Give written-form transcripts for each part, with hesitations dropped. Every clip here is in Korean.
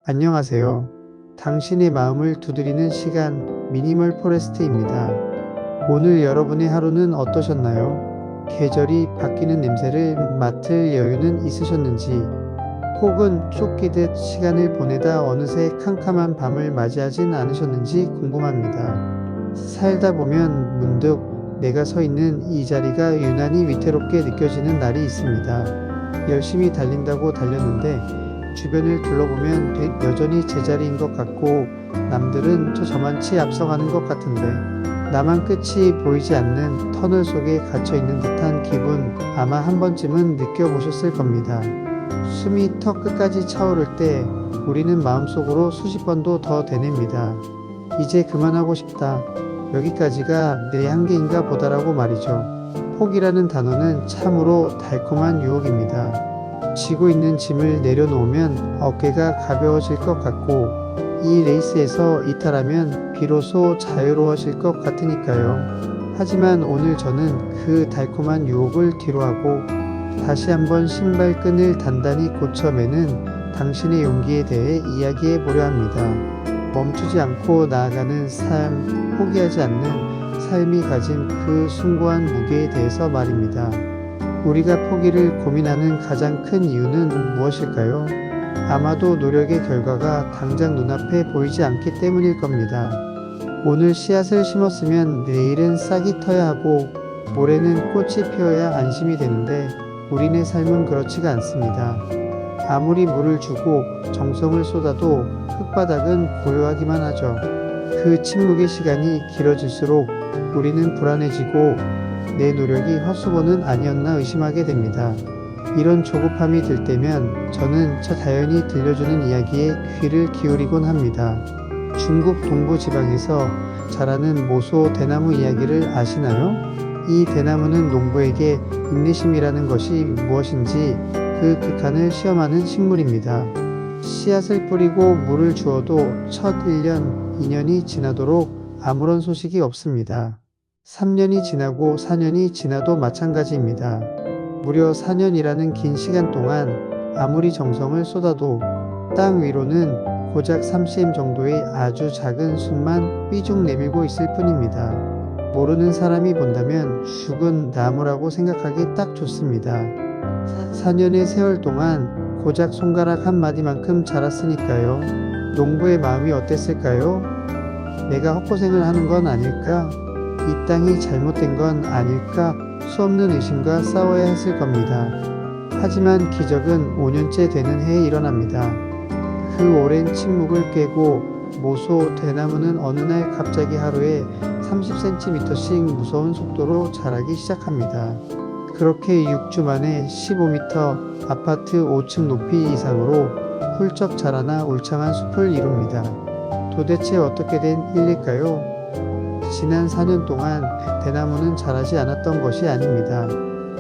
안녕하세요. 당신의 마음을 두드리는 시간, 미니멀 포레스트입니다. 오늘 여러분의 하루는 어떠셨나요? 계절이 바뀌는 냄새를 맡을 여유는 있으셨는지, 혹은 쫓기듯 시간을 보내다 어느새 캄캄한 밤을 맞이하진 않으셨는지 궁금합니다. 살다 보면 문득 내가 서 있는 이 자리가 유난히 위태롭게 느껴지는 날이 있습니다. 열심히 달린다고 달렸는데 주변을 둘러보면 여전히 제자리인 것 같고, 남들은 저만치 앞서가는 것 같은데 나만 끝이 보이지 않는 터널 속에 갇혀있는 듯한 기분, 아마 한 번쯤은 느껴보셨을 겁니다. 숨이 턱 끝까지 차오를 때 우리는 마음속으로 수십 번도 더 되냅니다. 이제 그만하고 싶다. 여기까지가 내 한계인가 보다라고 말이죠. 포기라는 단어는 참으로 달콤한 유혹입니다. 지고 있는 짐을 내려놓으면 어깨가 가벼워질 것 같고, 이 레이스에서 이탈하면 비로소 자유로워질 것 같으니까요. 하지만 오늘 저는 그 달콤한 유혹을 뒤로하고 다시 한번 신발끈을 단단히 고쳐매는 당신의 용기에 대해 이야기해 보려 합니다. 멈추지 않고 나아가는 삶, 포기하지 않는 삶이 가진 그 숭고한 무게에 대해서 말입니다. 우리가 포기를 고민하는 가장 큰 이유는 무엇일까요? 아마도 노력의 결과가 당장 눈앞에 보이지 않기 때문일 겁니다. 오늘 씨앗을 심었으면 내일은 싹이 터야 하고 모레는 꽃이 피어야 안심이 되는데, 우리네 삶은 그렇지가 않습니다. 아무리 물을 주고 정성을 쏟아도 흙바닥은 고요하기만 하죠. 그 침묵의 시간이 길어질수록 우리는 불안해지고 내 노력이 헛수고는 아니었나 의심하게 됩니다. 이런 조급함이 들 때면 저는 저 자연이 들려주는 이야기에 귀를 기울이곤 합니다. 중국 동부 지방에서 자라는 모소 대나무 이야기를 아시나요? 이 대나무는 농부에게 인내심이라는 것이 무엇인지 그 극한을 시험하는 식물입니다. 씨앗을 뿌리고 물을 주어도 첫 1년, 2년이 지나도록 아무런 소식이 없습니다. 3년이 지나고 4년이 지나도 마찬가지입니다. 무려 4년이라는 긴 시간 동안 아무리 정성을 쏟아도 땅 위로는 고작 3cm 정도의 아주 작은 숲만 삐죽 내밀고 있을 뿐입니다. 모르는 사람이 본다면 죽은 나무라고 생각하기 딱 좋습니다. 4년의 세월 동안 고작 손가락 한 마디만큼 자랐으니까요. 농부의 마음이 어땠을까요? 내가 헛고생을 하는 건 아닐까? 이 땅이 잘못된 건 아닐까? 수없는 의심과 싸워야 했을 겁니다. 하지만 기적은 5년째 되는 해에 일어납니다. 그 오랜 침묵을 깨고 모소 대나무는 어느 날 갑자기 하루에 30cm씩 무서운 속도로 자라기 시작합니다. 그렇게 6주 만에 15m, 아파트 5층 높이 이상으로 훌쩍 자라나 울창한 숲을 이룹니다. 도대체 어떻게 된 일일까요? 지난 4년 동안 대나무는 자라지 않았던 것이 아닙니다.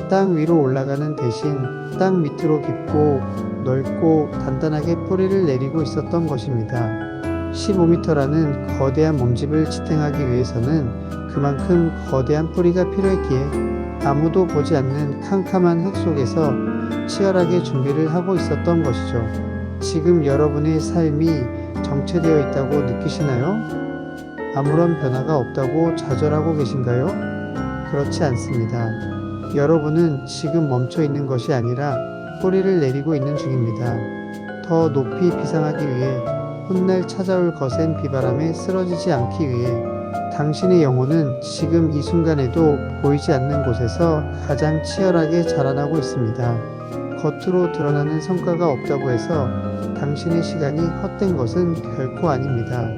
땅 위로 올라가는 대신 땅 밑으로 깊고 넓고 단단하게 뿌리를 내리고 있었던 것입니다. 15m라는 거대한 몸집을 지탱하기 위해서는 그만큼 거대한 뿌리가 필요했기에 아무도 보지 않는 캄캄한 흙 속에서 치열하게 준비를 하고 있었던 것이죠. 지금 여러분의 삶이 정체되어 있다고 느끼시나요? 아무런 변화가 없다고 좌절하고 계신가요? 그렇지 않습니다. 여러분은 지금 멈춰 있는 것이 아니라 뿌리를 내리고 있는 중입니다. 더 높이 비상하기 위해, 훗날 찾아올 거센 비바람에 쓰러지지 않기 위해. 당신의 영혼은 지금 이 순간에도 보이지 않는 곳에서 가장 치열하게 자라나고 있습니다. 겉으로 드러나는 성과가 없다고 해서 당신의 시간이 헛된 것은 결코 아닙니다.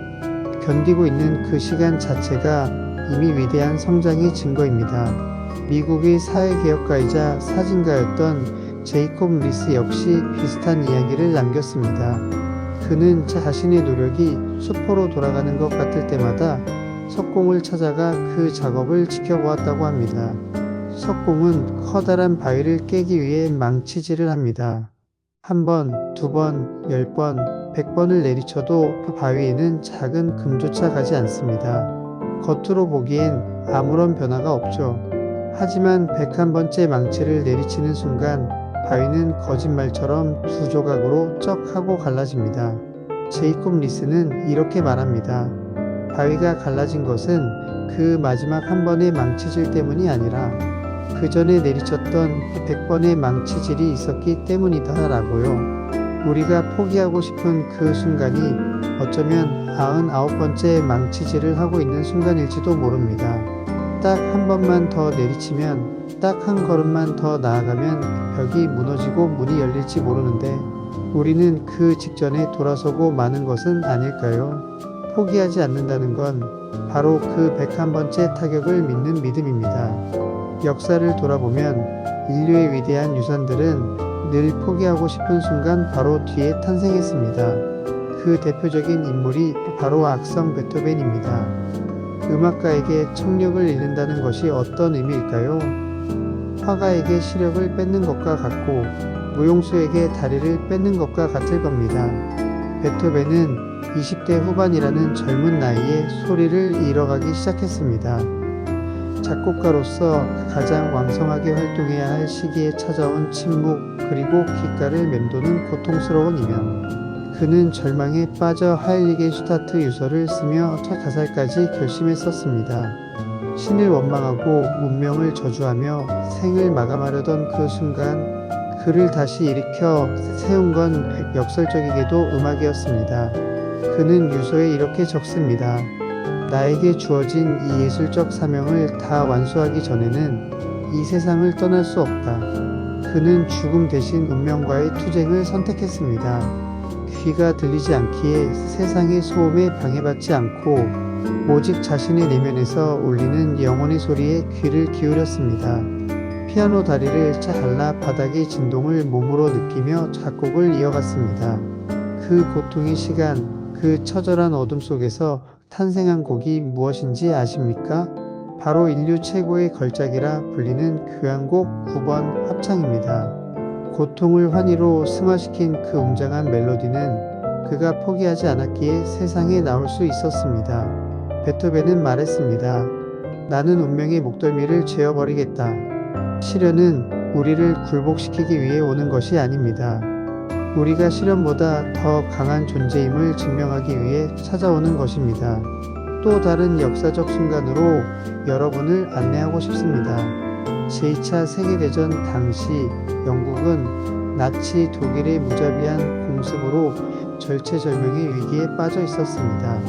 견디고 있는 그 시간 자체가 이미 위대한 성장의 증거입니다. 미국의 사회개혁가이자 사진가였던 제이콥 리스 역시 비슷한 이야기를 남겼습니다. 그는 자신의 노력이 수포로 돌아가는 것 같을 때마다 석공을 찾아가 그 작업을 지켜보았다고 합니다. 석공은 커다란 바위를 깨기 위해 망치질을 합니다. 한 번, 두 번, 10번, 100번을 내리쳐도 그 바위에는 작은 금조차 가지 않습니다. 겉으로 보기엔 아무런 변화가 없죠. 하지만 101번째 망치를 내리치는 순간 바위는 거짓말처럼 두 조각으로 쩍 하고 갈라집니다. 제이콥 리스는 이렇게 말합니다. 바위가 갈라진 것은 그 마지막 한 번의 망치질 때문이 아니라 그 전에 내리쳤던 100번의 망치질이 있었기 때문이다 라고요. 우리가 포기하고 싶은 그 순간이 어쩌면 99번째 망치질을 하고 있는 순간일지도 모릅니다. 딱 한 번만 더 내리치면, 딱 한 걸음만 더 나아가면 벽이 무너지고 문이 열릴지 모르는데 우리는 그 직전에 돌아서고 마는 것은 아닐까요? 포기하지 않는다는 건 바로 그 101번째 타격을 믿는 믿음입니다. 역사를 돌아보면 인류의 위대한 유산들은 늘 포기하고 싶은 순간 바로 뒤에 탄생했습니다. 그 대표적인 인물이 바로 악성 베토벤입니다. 음악가에게 청력을 잃는다는 것이 어떤 의미일까요? 화가에게 시력을 뺏는 것과 같고 무용수에게 다리를 뺏는 것과 같을 겁니다. 베토벤은 20대 후반이라는 젊은 나이에 소리를 잃어가기 시작했습니다. 작곡가로서 가장 왕성하게 활동해야 할 시기에 찾아온 침묵 그리고 귓가를 맴도는 고통스러운 이명. 그는 절망에 빠져 하일리게 슈타트 유서를 쓰며 첫 가사까지 결심했었습니다. 신을 원망하고 운명을 저주하며 생을 마감하려던 그 순간 그를 다시 일으켜 세운 건 역설적이게도 음악이었습니다. 그는 유서에 이렇게 적습니다. 나에게 주어진 이 예술적 사명을 다 완수하기 전에는 이 세상을 떠날 수 없다. 그는 죽음 대신 운명과의 투쟁을 선택했습니다. 귀가 들리지 않기에 세상의 소음에 방해받지 않고 오직 자신의 내면에서 울리는 영혼의 소리에 귀를 기울였습니다. 피아노 다리를 잘라 바닥의 진동을 몸으로 느끼며 작곡을 이어갔습니다. 그 고통의 시간, 그 처절한 어둠 속에서 탄생한 곡이 무엇인지 아십니까? 바로 인류 최고의 걸작이라 불리는 교향곡 9번 합창입니다. 고통을 환희로 승화시킨 그 웅장한 멜로디는 그가 포기하지 않았기에 세상에 나올 수 있었습니다. 베토벤은 말했습니다. 나는 운명의 목덜미를 죄어버리겠다. 시련은 우리를 굴복시키기 위해 오는 것이 아닙니다. 우리가 시련보다 더 강한 존재임을 증명하기 위해 찾아오는 것입니다. 또 다른 역사적 순간으로 여러분을 안내하고 싶습니다. 제2차 세계대전 당시 영국은 나치 독일의 무자비한 공습으로 절체절명의 위기에 빠져 있었습니다.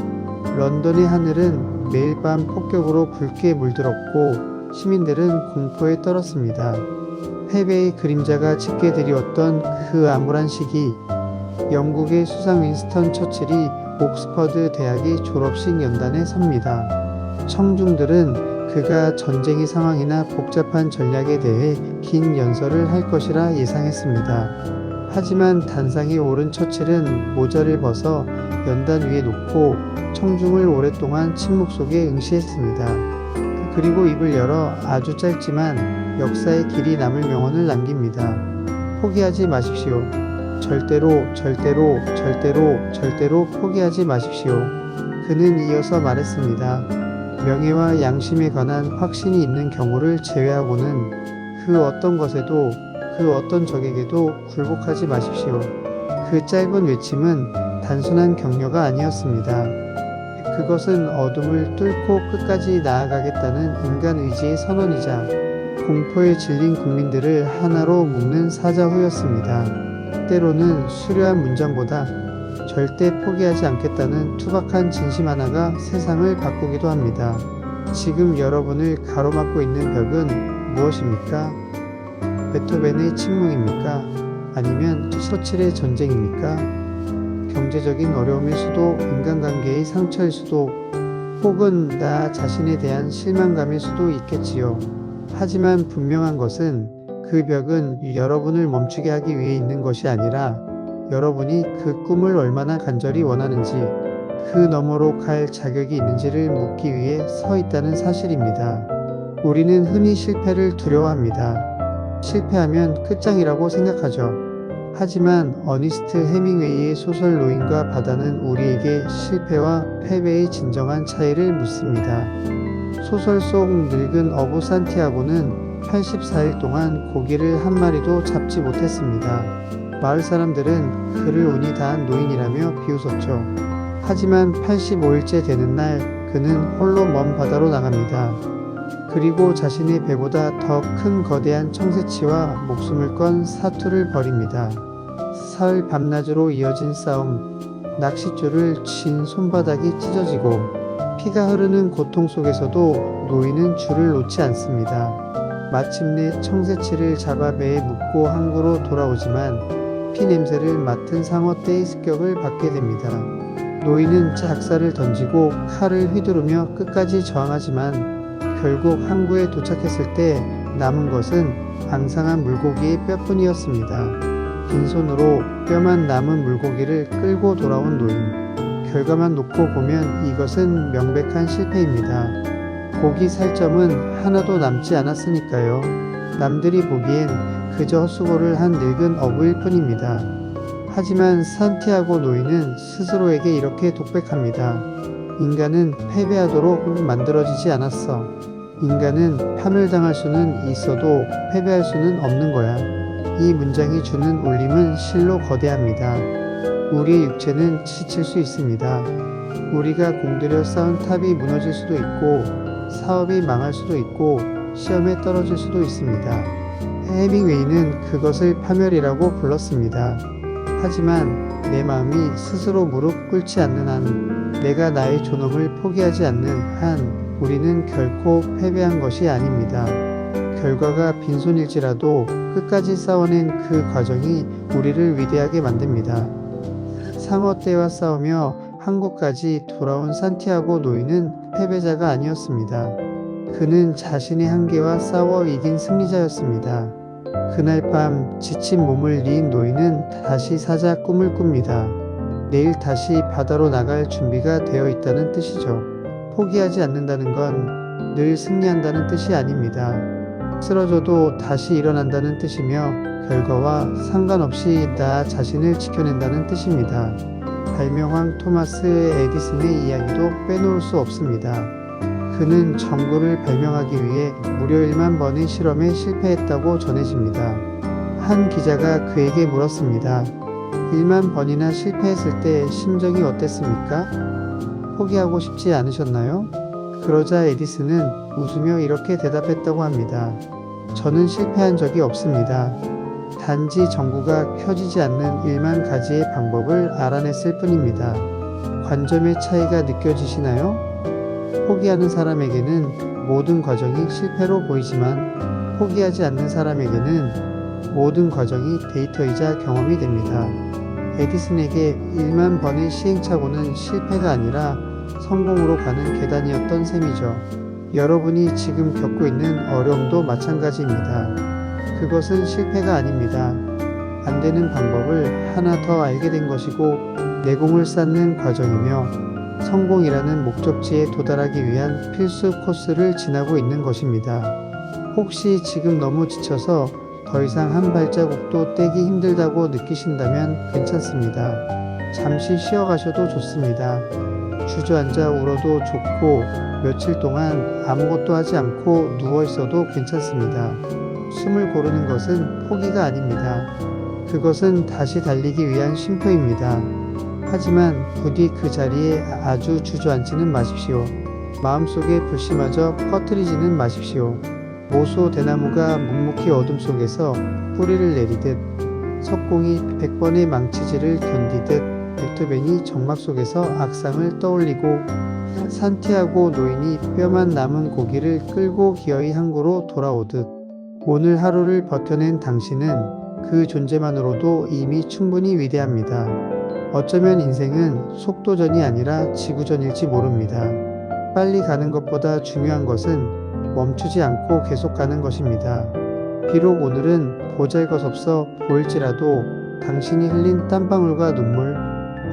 런던의 하늘은 매일 밤 폭격으로 붉게 물들었고 시민들은 공포에 떨었습니다. 패배의 그림자가 짙게 드리웠던 그 암울한 시기, 영국의 수상 윈스턴 처칠이 옥스퍼드 대학의 졸업식 연단에 섭니다. 청중들은 그가 전쟁의 상황이나 복잡한 전략에 대해 긴 연설을 할 것이라 예상했습니다. 하지만 단상에 오른 처칠은 모자를 벗어 연단 위에 놓고 청중을 오랫동안 침묵 속에 응시했습니다. 그리고 입을 열어 아주 짧지만 역사의 길이 남을 명언을 남깁니다. 포기하지 마십시오. 절대로, 절대로, 절대로, 절대로 포기하지 마십시오. 그는 이어서 말했습니다. 명예와 양심에 관한 확신이 있는 경우를 제외하고는 그 어떤 것에도 그 어떤 적에게도 굴복하지 마십시오. 그 짧은 외침은 단순한 격려가 아니었습니다. 그것은 어둠을 뚫고 끝까지 나아가겠다는 인간 의지의 선언이자 공포에 질린 국민들을 하나로 묶는 사자후였습니다. 때로는 수려한 문장보다 절대 포기하지 않겠다는 투박한 진심 하나가 세상을 바꾸기도 합니다. 지금 여러분을 가로막고 있는 벽은 무엇입니까? 베토벤의 침묵입니까? 아니면 처칠의 전쟁입니까? 경제적인 어려움일 수도, 인간관계의 상처일 수도, 혹은 나 자신에 대한 실망감일 수도 있겠지요. 하지만 분명한 것은 그 벽은 여러분을 멈추게 하기 위해 있는 것이 아니라 여러분이 그 꿈을 얼마나 간절히 원하는지, 그 너머로 갈 자격이 있는지를 묻기 위해 서 있다는 사실입니다. 우리는 흔히 실패를 두려워합니다. 실패하면 끝장이라고 생각하죠. 하지만 어니스트 헤밍웨이의 소설 노인과 바다는 우리에게 실패와 패배의 진정한 차이를 묻습니다. 소설 속 늙은 어부 산티아고는 84일 동안 고기를 한 마리도 잡지 못했습니다. 마을 사람들은 그를 운이 다한 노인이라며 비웃었죠. 하지만 85일째 되는 날 그는 홀로 먼 바다로 나갑니다. 그리고 자신의 배보다 더 큰 거대한 청새치와 목숨을 건 사투를 벌입니다. 사흘 밤낮으로 이어진 싸움, 낚싯줄을 쥔 손바닥이 찢어지고 피가 흐르는 고통 속에서도 노인은 줄을 놓지 않습니다. 마침내 청새치를 잡아 배에 묻고 항구로 돌아오지만 피 냄새를 맡은 상어떼의 습격을 받게 됩니다. 노인은 작사를 던지고 칼을 휘두르며 끝까지 저항하지만 결국 항구에 도착했을 때 남은 것은 앙상한 물고기의 뼈뿐이었습니다. 빈손으로 뼈만 남은 물고기를 끌고 돌아온 노인. 결과만 놓고 보면 이것은 명백한 실패입니다. 고기 살점은 하나도 남지 않았으니까요. 남들이 보기엔 그저 헛수고를 한 늙은 어부일 뿐입니다. 하지만 산티아고 노인은 스스로에게 이렇게 독백합니다. 인간은 패배하도록 만들어지지 않았어. 인간은 파멸당할 수는 있어도 패배할 수는 없는 거야. 이 문장이 주는 울림은 실로 거대합니다. 우리의 육체는 지칠 수 있습니다. 우리가 공들여 쌓은 탑이 무너질 수도 있고 사업이 망할 수도 있고 시험에 떨어질 수도 있습니다. 헤밍웨이는 그것을 파멸이라고 불렀습니다. 하지만 내 마음이 스스로 무릎 꿇지 않는 한, 내가 나의 존엄을 포기하지 않는 한 우리는 결코 패배한 것이 아닙니다. 결과가 빈손일지라도 끝까지 싸워낸 그 과정이 우리를 위대하게 만듭니다. 상어떼와 싸우며 한국까지 돌아온 산티아고 노인은 패배자가 아니었습니다. 그는 자신의 한계와 싸워 이긴 승리자였습니다. 그날 밤 지친 몸을 이은 노인은 다시 사자 꿈을 꿉니다. 내일 다시 바다로 나갈 준비가 되어 있다는 뜻이죠. 포기하지 않는다는 건 늘 승리한다는 뜻이 아닙니다. 쓰러져도 다시 일어난다는 뜻이며 결과와 상관없이 나 자신을 지켜낸다는 뜻입니다. 발명왕 토마스 에디슨의 이야기도 빼놓을 수 없습니다. 그는 전구를 발명하기 위해 무려 1만 번의 실험에 실패했다고 전해집니다. 한 기자가 그에게 물었습니다. 1만 번이나 실패했을 때 심정이 어땠습니까? 포기하고 싶지 않으셨나요? 그러자 에디슨은 웃으며 이렇게 대답했다고 합니다. 저는 실패한 적이 없습니다. 단지 전구가 켜지지 않는 1만 가지의 방법을 알아냈을 뿐입니다. 관점의 차이가 느껴지시나요? 포기하는 사람에게는 모든 과정이 실패로 보이지만 포기하지 않는 사람에게는 모든 과정이 데이터이자 경험이 됩니다. 에디슨에게 1만 번의 시행착오는 실패가 아니라 성공으로 가는 계단이었던 셈이죠. 여러분이 지금 겪고 있는 어려움도 마찬가지입니다. 그것은 실패가 아닙니다. 안 되는 방법을 하나 더 알게 된 것이고 내공을 쌓는 과정이며 성공이라는 목적지에 도달하기 위한 필수 코스를 지나고 있는 것입니다. 혹시 지금 너무 지쳐서 더 이상 한 발자국도 떼기 힘들다고 느끼신다면 괜찮습니다. 잠시 쉬어가셔도 좋습니다. 주저앉아 울어도 좋고 며칠 동안 아무것도 하지 않고 누워있어도 괜찮습니다. 숨을 고르는 것은 포기가 아닙니다. 그것은 다시 달리기 위한 쉼표입니다. 하지만 부디 그 자리에 아주 주저앉지는 마십시오. 마음속에 불씨마저 꺼트리지는 마십시오. 모소 대나무가 묵묵히 어둠 속에서 뿌리를 내리듯 석공이 100번의 망치질을 견디듯 베토벤이 정막 속에서 악상을 떠올리고 산티아고 노인이 뼈만 남은 고기를 끌고 기어이 항구로 돌아오듯 오늘 하루를 버텨낸 당신은 그 존재만으로도 이미 충분히 위대합니다. 어쩌면 인생은 속도전이 아니라 지구전일지 모릅니다. 빨리 가는 것보다 중요한 것은 멈추지 않고 계속 가는 것입니다. 비록 오늘은 보잘것없어 보일지라도 당신이 흘린 땀방울과 눈물,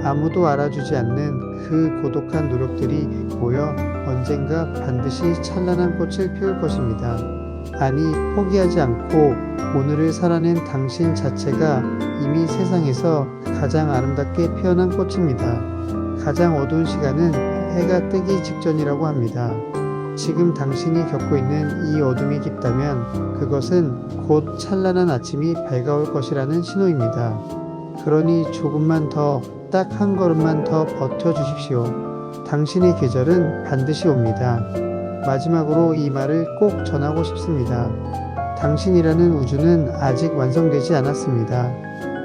아무도 알아주지 않는 그 고독한 노력들이 모여 언젠가 반드시 찬란한 꽃을 피울 것입니다. 아니, 포기하지 않고 오늘을 살아낸 당신 자체가 이미 세상에서 가장 아름답게 피어난 꽃입니다. 가장 어두운 시간은 해가 뜨기 직전이라고 합니다. 지금 당신이 겪고 있는 이 어둠이 깊다면 그것은 곧 찬란한 아침이 밝아올 것이라는 신호입니다. 그러니 조금만 더, 딱 한 걸음만 더 버텨주십시오. 당신의 계절은 반드시 옵니다. 마지막으로 이 말을 꼭 전하고 싶습니다. 당신이라는 우주는 아직 완성되지 않았습니다.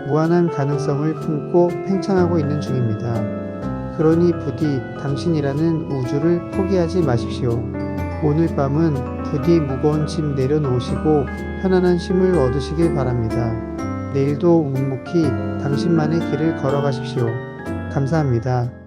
무한한 가능성을 품고 팽창하고 있는 중입니다. 그러니 부디 당신이라는 우주를 포기하지 마십시오. 오늘 밤은 부디 무거운 짐 내려놓으시고 편안한 쉼을 얻으시길 바랍니다. 내일도 묵묵히 당신만의 길을 걸어가십시오. 감사합니다.